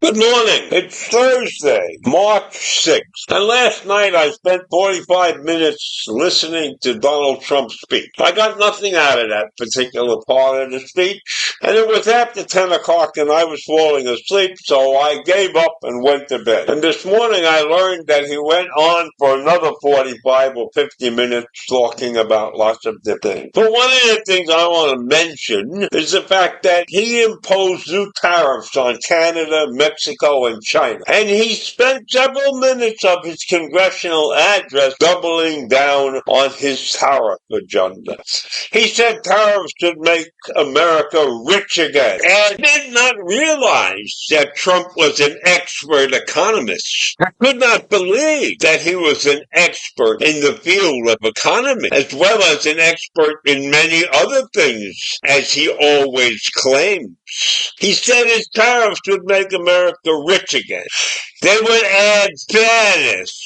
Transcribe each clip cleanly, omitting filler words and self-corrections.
Good morning. It's Thursday, March 6th. And last night I spent 45 minutes listening to Donald Trump's speech. I got nothing out of that particular part of the speech. And it was after 10 o'clock and I was falling asleep, so I gave up and went to bed. And this morning I learned that he went on for another 45 or 50 minutes talking about lots of different things. But one of the things I want to mention is the fact that he imposed new tariffs on Canada, Mexico, and China. And he spent several minutes of his congressional address doubling down on his tariff agenda. He said tariffs should make America rich again, and did not realize that Trump was an expert economist. I could not believe that he was an expert in the field of economy, as well as an expert in many other things, as he always claims. He said his tariffs would make America rich again. They would add fairness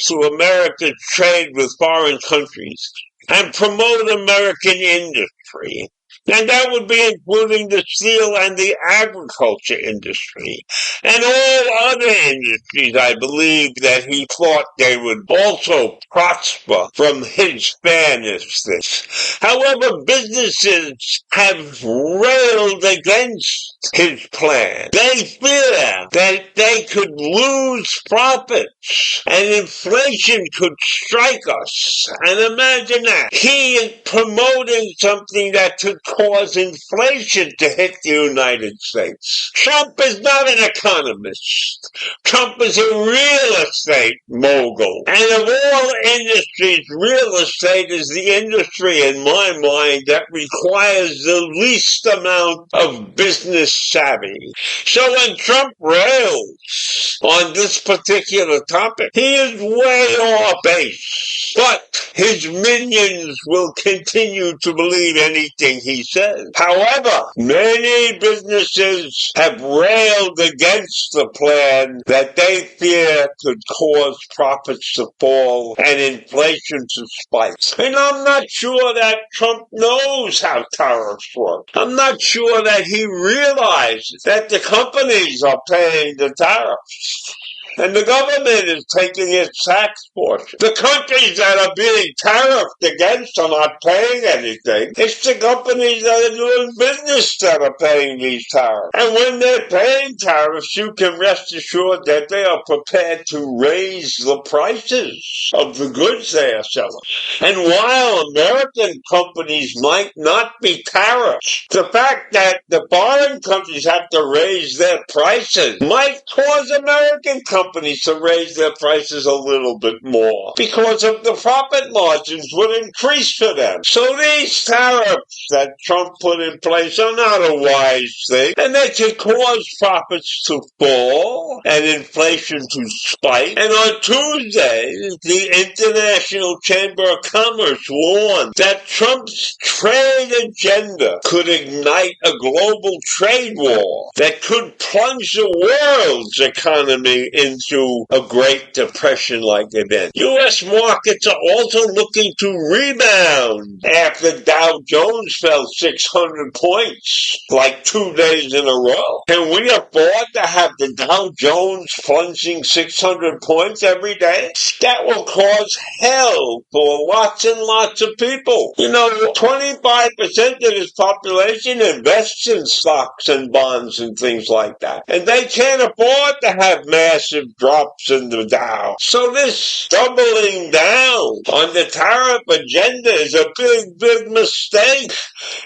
to America's trade with foreign countries and promote American industry. And that would be including the steel and the agriculture industry and all other industries. I believe that he thought they would also prosper from his fairness. However, businesses have railed against his plan. They fear that they could lose profits and inflation could strike us. And imagine that. He is promoting something that could cause inflation to hit the United States. Trump is not an economist. Trump is a real estate mogul. And of all industries, real estate is the industry, in my mind, that requires the least amount of business savvy. So when Trump rails on this particular topic, he is way off base. But his minions will continue to believe anything he says. However, many businesses have railed against the plan that they fear could cause profits to fall and inflation to spike. And I'm not sure that Trump knows how tariffs work. I'm not sure that he realizes that the companies are paying the tariffs. And the government is taking its tax portion. The countries that are being tariffed against are not paying anything. It's the companies that are doing business that are paying these tariffs. And when they're paying tariffs, you can rest assured that they are prepared to raise the prices of the goods they are selling. And while American companies might not be tariffed, the fact that the foreign countries have to raise their prices might cause American companies to raise their prices a little bit more because of the profit margins would increase for them. So these tariffs that Trump put in place are not a wise thing, and they can cause profits to fall and inflation to spike. And on Tuesday, the International Chamber of Commerce warned that Trump's trade agenda could ignite a global trade war that could plunge the world's economy in into a Great Depression like they've been. U.S. markets are also looking to rebound after Dow Jones fell 600 points like 2 days in a row. Can we afford to have the Dow Jones plunging 600 points every day? That will cause hell for lots and lots of people. 25% of this population invests in stocks and bonds and things like that. And they can't afford to have massive drops in the Dow. So this doubling down on the tariff agenda is a big, big mistake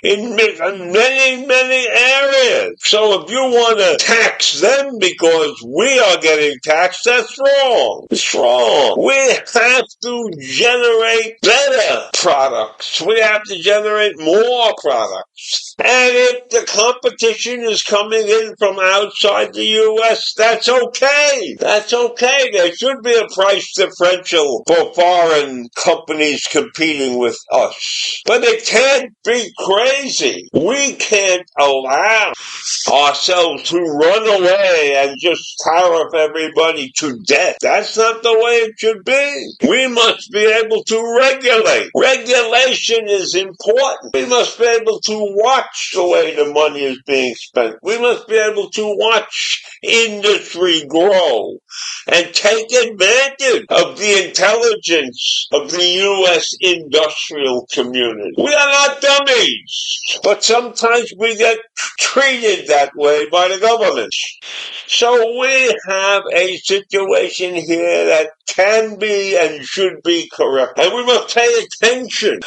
in many, many areas. So if you want to tax them because we are getting taxed, that's wrong. It's wrong. We have to generate better products. We have to generate more products. And if the competition is coming in from outside the U.S., that's okay. That's okay. There should be a price differential for foreign companies competing with us. But it can't be crazy. We can't allow ourselves to run away and just tariff everybody to death. That's not the way it should be. We must be able to regulate. Regulation is important. We must be able to watch the way the money is being spent. We must be able to watch industry grow and take advantage of the intelligence of the U.S. industrial community. We are not dummies, but sometimes we get treated that way by the government. So we have a situation here that can be and should be correct. And we must pay attention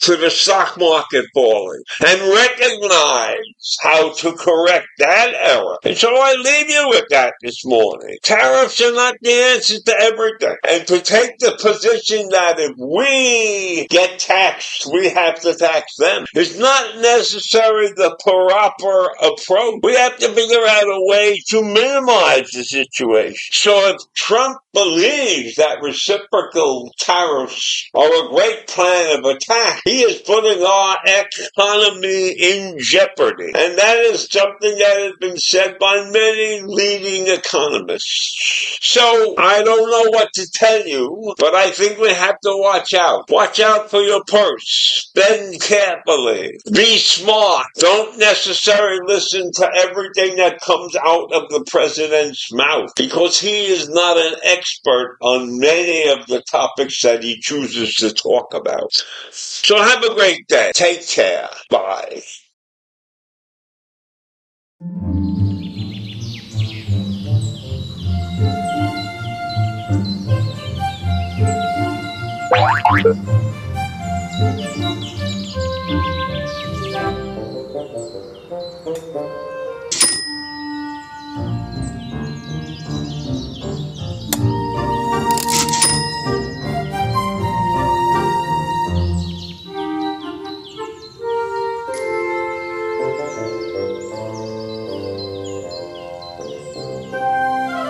to the stock market falling and recognize how to correct that error. And so I leave you with that this morning. Tariffs are not the answer to everything. And to take the position that if we get taxed, we have to tax them is not necessarily the proper approach. We have to figure out a way to minimize the situation. So if Trump believes that reciprocal tariffs are a great plan of attack, he is putting our economy in jeopardy. And that is something that has been said by many leading economists. So I don't know what to tell you, but I think we have to watch out. Watch out for your purse. Spend carefully. Be smart. Don't necessarily listen to everything that comes out of the president's mouth, because he is not an expert on many of the topics that he chooses to talk about. So have a great day. Take care. Bye.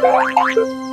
Thank you.